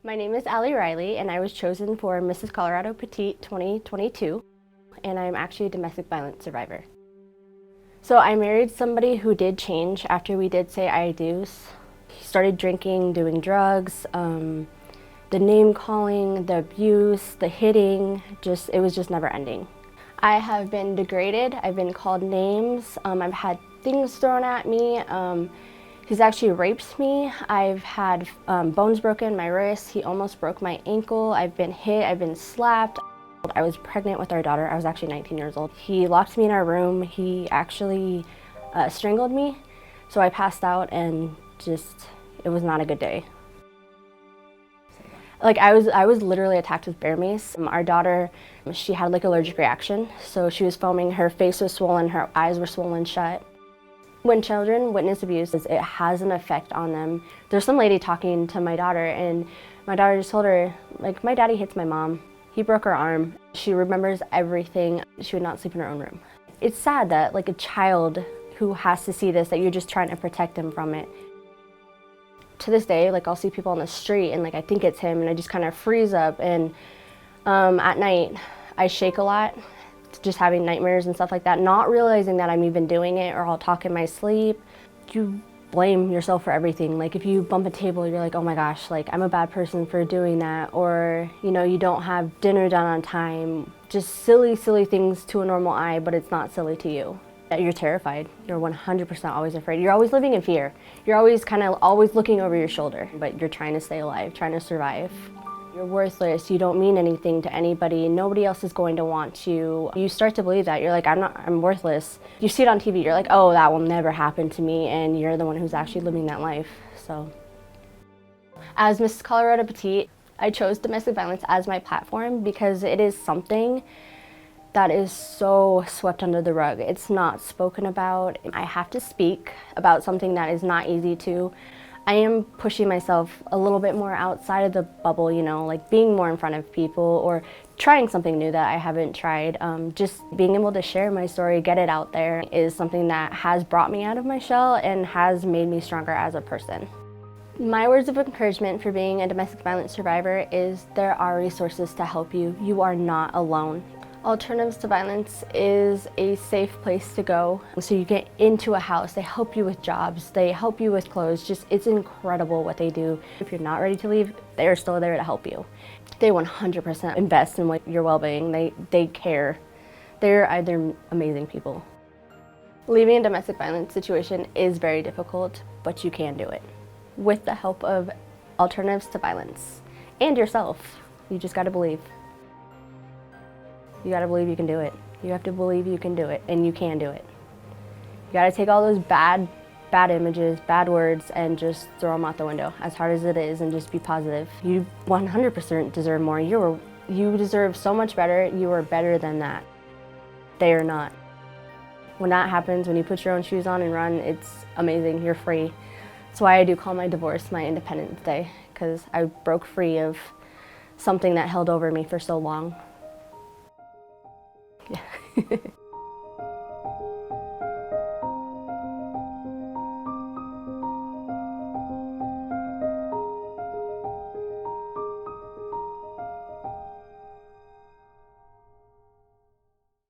My name is Allie Reilly, and I was chosen for Mrs. Colorado Petite 2022, and I'm actually a domestic violence survivor. So I married somebody who did change after we did say I do's. He started drinking, doing drugs, the name calling, the abuse, the hitting, it was just never ending. I have been degraded, I've been called names, I've had things thrown at me. He's actually raped me. I've had bones broken in my wrist. He almost broke my ankle. I've been hit, I've been slapped. I was pregnant with our daughter. I was actually 19 years old. He locked me in our room. He actually strangled me. So I passed out and it was not a good day. Like I was literally attacked with bear mace. Our daughter, she had like allergic reaction. So she was foaming, her face was swollen, her eyes were swollen shut. When children witness abuse, it has an effect on them. There's some lady talking to my daughter, and my daughter just told her, like, my daddy hits my mom. He broke her arm. She remembers everything. She would not sleep in her own room. It's sad that, like, a child who has to see this, that you're just trying to protect them from it. To this day, like, I'll see people on the street, and, like, I think it's him, and I just kind of freeze up, and at night, I shake a lot. Just having nightmares and stuff like that, not realizing that I'm even doing it, or I'll talk in my sleep. You blame yourself for everything. Like if you bump a table, you're like, oh my gosh, like I'm a bad person for doing that, or you know, you don't have dinner done on time. Just silly things to a normal eye, but it's not silly to you. You're terrified. You're 100% always afraid. You're always living in fear. You're always always looking over your shoulder, but you're trying to stay alive, trying to survive. You're worthless, you don't mean anything to anybody, nobody else is going to want you. You start to believe that, you're like, I'm worthless. You see it on TV, you're like, oh, that will never happen to me, and you're the one who's actually living that life, so. As Mrs. Colorado Petite, I chose domestic violence as my platform because it is something that is so swept under the rug. It's not spoken about. I have to speak about something that is not easy to. I am pushing myself a little bit more outside of the bubble, you know, like being more in front of people or trying something new that I haven't tried. Just being able to share my story, get it out there is something that has brought me out of my shell and has made me stronger as a person. My words of encouragement for being a domestic violence survivor is there are resources to help you. You are not alone. Alternatives to Violence is a safe place to go. So you get into a house, they help you with jobs, they help you with clothes, it's incredible what they do. If you're not ready to leave, they are still there to help you. They 100% invest in your well-being, they care. They're amazing people. Leaving a domestic violence situation is very difficult, but you can do it. With the help of Alternatives to Violence and yourself, you just gotta believe. You gotta believe you can do it. You have to believe you can do it, and you can do it. You gotta take all those bad images, bad words, and just throw them out the window, as hard as it is, and just be positive. You 100% deserve more. You deserve so much better. You are better than that. They are not. When that happens, when you put your own shoes on and run, it's amazing. You're free. That's why I do call my divorce my Independence Day, because I broke free of something that held over me for so long. Yeah.